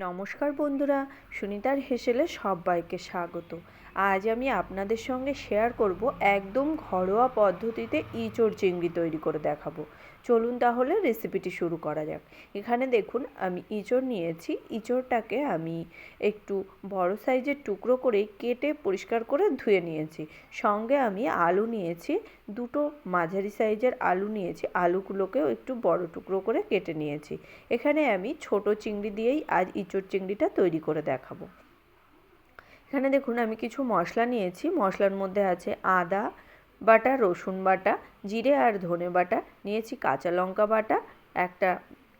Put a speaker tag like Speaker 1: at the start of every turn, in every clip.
Speaker 1: নমস্কার বন্ধুরা, সুনিতার হেসেলে সবাইকে স্বাগত। আজ আমি আপনাদের সঙ্গে শেয়ার করব একদম ঘরোয়া পদ্ধতিতে ইঁচড় চিংড়ি তৈরি করে দেখাবো। চলুন তাহলে রেসিপিটি শুরু করা যাক। এখানে দেখুন আমি ইঁচড় নিয়েছি। ইঁচড়টাকে আমি একটু বড় সাইজের টুকরো করে কেটে পরিষ্কার করে ধুয়ে নিয়েছি। সঙ্গে আমি আলু নিয়েছি, দুটো মাঝারি সাইজের আলু নিয়েছি। আলুগুলোকেও একটু বড় টুকরো করে কেটে নিয়েছি। এখানে আমি ছোট চিংড়ি দিয়েই আজ ইঁচড় চিংড়িটা তৈরি করে দেখাবো। এখানে দেখুন আমি কিছু মশলা নিয়েছি। মশলার মধ্যে আছে আদা বাটা, রসুন বাটা, জিরে আর ধনে বাটা, নিয়েছি কাঁচা লঙ্কা বাটা, একটা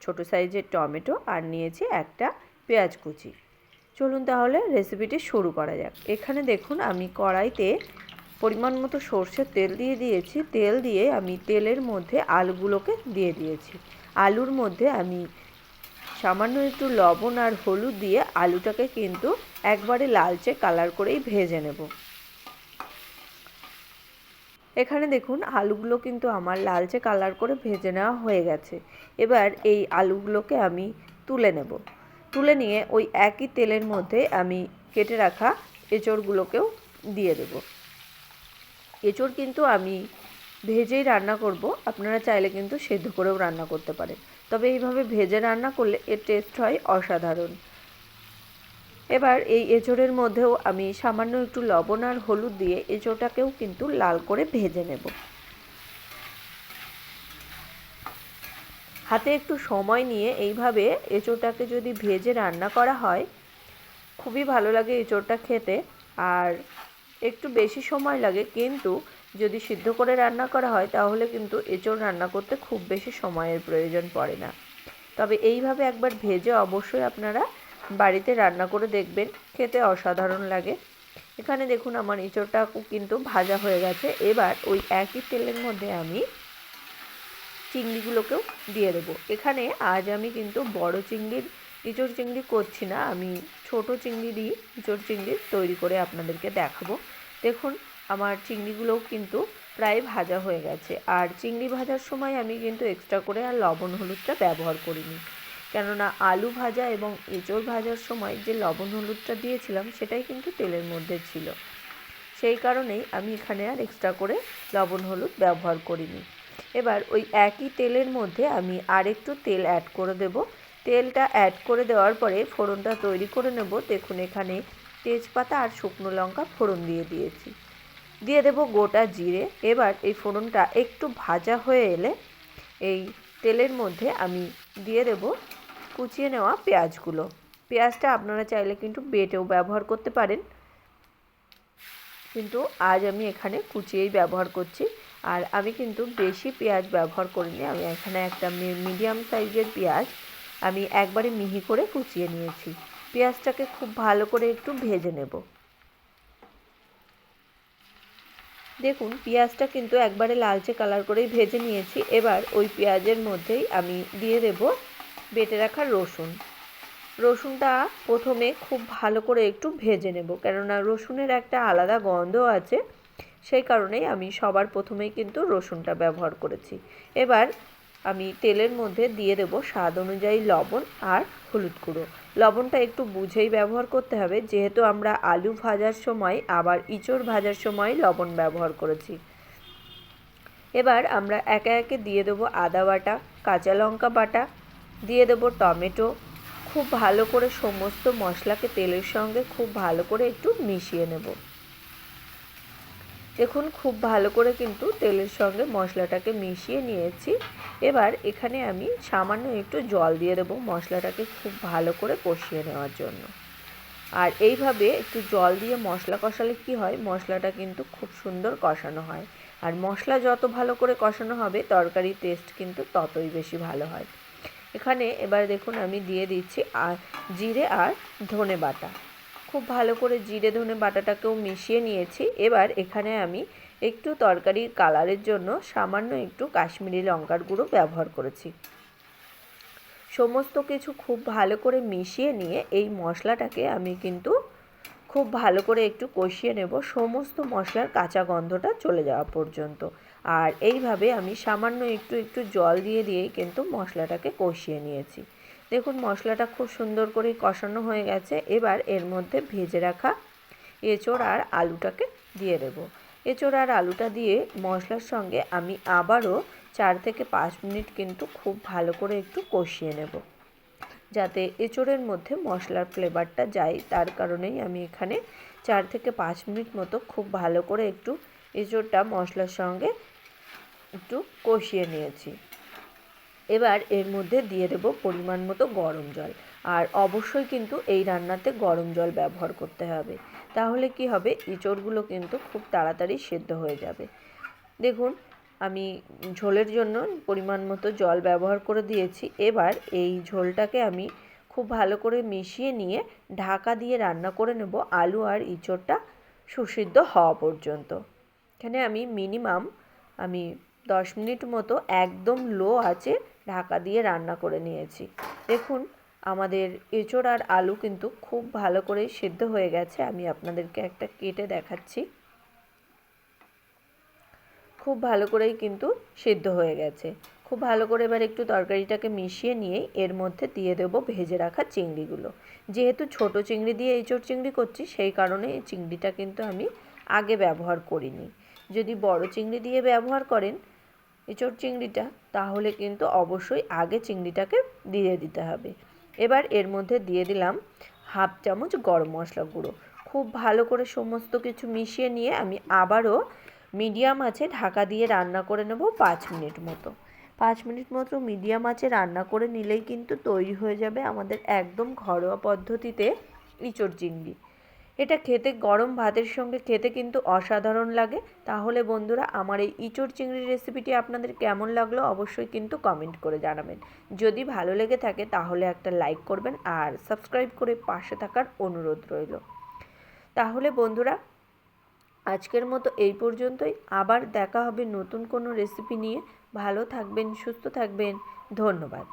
Speaker 1: ছোট সাইজের টমেটো, আর নিয়েছি একটা পেঁয়াজ কুচি। চলুন তাহলে রেসিপিটি শুরু করা যাক। এখানে দেখুন আমি কড়াইতে পরিমাণ মতো সর্ষের তেল দিয়ে দিয়েছি। তেল দিয়ে আমি তেলের মধ্যে আলুগুলোকে দিয়ে দিয়েছি। আলুর মধ্যে আমি সামান্য একটু লবণ আর হলুদ দিয়ে আলুটাকে কিন্তু একবারে লালচে কালার করেই ভেজে নেব। এখানে দেখুন আলুগুলো কিন্তু আমার লালচে কালার করে ভেজে নেওয়া হয়ে গেছে। এবার এই আলুগুলোকে আমি তুলে নেব। তুলে নিয়ে ওই একই তেলের মধ্যে আমি কেটে রাখা এঁচড়গুলোকেও দিয়ে দেব। এঁচড় কিন্তু আমি ভেজেই রান্না করব, আপনারা চাইলে কিন্তু সেদ্ধ করেও রান্না করতে পারেন, তবে এইভাবে ভেজে রান্না করলে এর টেস্ট হয় অসাধারণ। এবার এই এঁচড়ের মধ্যেও আমি সামান্য একটু লবণ আর হলুদ দিয়ে এঁচড়টাকেও কিন্তু লাল করে ভেজে নেব। হাতে একটু সময় নিয়ে এইভাবে এঁচড়টাকে যদি ভেজে রান্না করা হয় খুবই ভালো লাগে এঁচড়টা খেতে। আর একটু বেশি সময় লাগে, কিন্তু যদি সিদ্ধ করে রান্না করা হয় তাহলে কিন্তু এঁচড় রান্না করতে খুব বেশি সময়ের প্রয়োজন পড়ে না। তবে এইভাবে একবার ভেজে অবশ্যই আপনারা বাড়িতে রান্না করে দেখবেন, খেতে অসাধারণ লাগে। এখানে দেখুন আমার এঁচড়টা কিন্তু ভাজা হয়ে গেছে। এবার ওই একই তেলের মধ্যে আমি চিংড়িগুলোকেও দিয়ে দেবো। এখানে আজ আমি কিন্তু বড় চিংড়ির ইঁচড় চিংড়ি করছি না, আমি ছোট চিংড়ি দিয়ে ইঁচড় চিংড়ি তৈরি করে আপনাদেরকে দেখাবো। দেখুন আমার চিংড়িগুলোও কিন্তু প্রায় ভাজা হয়ে গেছে। আর চিংড়ি ভাজার সময় আমি কিন্তু এক্সট্রা করে আর লবণ হলুদটা ব্যবহার করিনি, কেননা আলু ভাজা এবং এঁচড় ভাজার সময় যে লবণ হলুদটা দিয়েছিলাম সেটাই কিন্তু তেলের মধ্যে ছিল। সেই কারণেই আমি এখানে আর এক্সট্রা করে লবণ হলুদ ব্যবহার করিনি। এবার ওই একই তেলের মধ্যে আমি আরেকটু তেল অ্যাড করে দেব। তেলটা অ্যাড করে দেওয়ার পরে ফোড়নটা তৈরি করে নেব। দেখুন এখানে তেজপাতা আর শুকনো লঙ্কা ফোড়ন দিয়ে দিয়েছি, দিয়ে দেব গোটা জিরে। এবার এই ফোড়নটা একটু ভাজা হয়ে এলে এই তেলের মধ্যে আমি দিয়ে দেব কুচিয়ে নেওয়া পেঁয়াজগুলো। পেঁয়াজটা আপনারা চাইলে কিন্তু বেটেও ব্যবহার করতে পারেন, কিন্তু আজ আমি এখানে কুচিয়েই ব্যবহার করছি। আর আমি কিন্তু বেশি পেঁয়াজ ব্যবহার করিনি, আমি এখানে একটা মিডিয়াম সাইজের পেঁয়াজ আমি একবারে মিহি করে কুচিয়ে নিয়েছি। পেঁয়াজটাকে খুব ভালো করে একটু ভেজে নেব। দেখুন পেঁয়াজটা কিন্তু একবারে লালচে কালার করেই ভেজে নিয়েছি। এবার ওই পেঁয়াজের মধ্যেই আমি দিয়ে দেব বেটে রাখা রসুন। রসুনটা প্রথমে খুব ভালো করে একটু ভেজে নেব, কেননা রসুনের একটা আলাদা গন্ধ আছে, সেই কারণেই আমি সবার প্রথমেই কিন্তু রসুনটা ব্যবহার করেছি। এবার আমি তেলের মধ্যে দিয়ে দেব স্বাদ অনুযায়ী লবণ আর হলুদ গুঁড়ো। লবণটা একটু বুঝেই ব্যবহার করতে হবে, যেহেতু আমরা আলু ভাজার সময় আবার ইঁচড় ভাজার সময় লবণ ব্যবহার করেছি। এবার আমরা একে একে দিয়ে দেবো আদা বাটা, কাঁচা লঙ্কা বাটা, দিয়ে দেবো টমেটো। খুব ভালো করে সমস্ত মশলাকে তেলের সঙ্গে খুব ভালো করে একটু মিশিয়ে নেব। দেখুন খুব ভালো করে কিন্তু তেলের সঙ্গে মশলাটাকে মিশিয়ে নিয়েছি। এবার এখানে আমি সামান্য একটু জল দিয়ে দেবো মশলাটাকে খুব ভালো করে কষিয়ে নেওয়ার জন্য। আর এইভাবে একটু জল দিয়ে মশলা কষালে কি হয়, মশলাটা কিন্তু খুব সুন্দর কষানো হয়। আর মশলা যত ভালো করে কষানো হবে তরকারির টেস্ট কিন্তু ততই বেশি ভালো হয়। এখানে এবার দেখুন আমি দিয়ে দিচ্ছি জিরে আর ধনে বাটা। খুব ভালো করে জিরে ধনে বাটাটাকেও মিশিয়ে নিয়েছি। এবার এখানে আমি একটু তরকারির কালারের জন্য সামান্য একটু কাশ্মীরি লঙ্কার গুঁড়ো ব্যবহার করেছি। সমস্ত কিছু খুব ভালো করে মিশিয়ে নিয়ে এই মশলাটাকে আমি কিন্তু খুব ভালো করে একটু কষিয়ে নেব, সমস্ত মশলার কাঁচা গন্ধটা চলে যাওয়া পর্যন্ত। আর এইভাবে আমি সামান্য একটু জল দিয়ে দিয়েই কিন্তু মশলাটাকে কষিয়ে নিয়েছি। দেখুন মশলাটা খুব সুন্দর করে কষানো হয়ে গেছে। এবার এর মধ্যে ভেজে রাখা এঁচোড় আর আলুটাকে দিয়ে দেবো। এঁচোড় আর আলুটা দিয়ে মশলার সঙ্গে আমি আবারও 4 থেকে 5 মিনিট কিন্তু খুব ভালো করে একটু কষিয়ে নেব, যাতে এঁচোড়ের মধ্যে মশলার ফ্লেভারটা যায়। তার কারণেই আমি এখানে 4 থেকে 5 মিনিট মতো খুব ভালো করে একটু এঁচোড়টা মশলার সঙ্গে একটু কষিয়ে নিয়েছি। এবার এর মধ্যে দিয়ে দেব পরিমাণ মতো গরম জল। আর অবশ্যই কিন্তু এই রান্নাতে গরম জল ব্যবহার করতে হবে, তাহলে কি হবে, এঁচোড়গুলো কিন্তু খুব তাড়াতাড়ি সেদ্ধ হয়ে যাবে। দেখুন আমি ঝোলের জন্য পরিমাণ মতো জল ব্যবহার করে দিয়েছি। এবার এই ঝোলটাকে আমি খুব ভালো করে মিশিয়ে নিয়ে ঢাকা দিয়ে রান্না করে নেব আলু আর এঁচোড়টা সুসিদ্ধ হওয়া পর্যন্ত। এখানে আমি মিনিমাম 10 মিনিট মতো একদম লো আঁচে ঢাকা দিয়ে রান্না করে নিয়েছি। দেখুন আমাদের এঁচোড় আর আলু কিন্তু খুব ভালো করে সেদ্ধ হয়ে গেছে। আমি আপনাদেরকে একটা কেটে দেখাচ্ছি। খুব ভালো করেই কিন্তু সেদ্ধ হয়ে গেছে। খুব ভালো করে এবার একটু তরকারিটাকে মিশিয়ে নিয়েই এর মধ্যে দিয়ে দেবো ভেজে রাখা চিংড়িগুলো। যেহেতু ছোট চিংড়ি দিয়ে এঁচোড় চিংড়ি করছি, সেই কারণে এই চিংড়িটা কিন্তু আমি আগে ব্যবহার করিনি। যদি বড় চিংড়ি দিয়ে ব্যবহার করেন এঁচোড় চিংড়িটা, তাহলে কিন্তু অবশ্যই আগে চিংড়িটাকে দিয়ে দিতে হবে। এবার এর মধ্যে দিয়ে দিলাম হাফ চামচ গরম মশলা গুঁড়ো। খুব ভালো করে সমস্ত কিছু মিশিয়ে নিয়ে আমি আবারও মিডিয়াম আঁচে ঢাকা দিয়ে রান্না করে নেব 5 মিনিট মতো। 5 মিনিট মতো মিডিয়াম আঁচে রান্না করে নিলেই কিন্তু তৈরি হয়ে যাবে আমাদের একদম ঘরোয়া পদ্ধতিতে এঁচোড় চিংড়ি। এটা খেতে গরম ভাতের সঙ্গে খেতে কিন্তু অসাধারণ লাগে। তাহলে বন্ধুরা আমার এই এঁচোড় চিংড়ির রেসিপিটি আপনাদের কেমন লাগলো অবশ্যই কিন্তু কমেন্ট করে জানাবেন। যদি ভালো লেগে থাকে তাহলে একটা লাইক করবেন আর সাবস্ক্রাইব করে পাশে থাকার অনুরোধ রইল। তাহলে বন্ধুরা আজকের মতো এই পর্যন্তই। আবার দেখা হবে নতুন কোনো রেসিপি নিয়ে। ভালো থাকবেন, সুস্থ থাকবেন। ধন্যবাদ।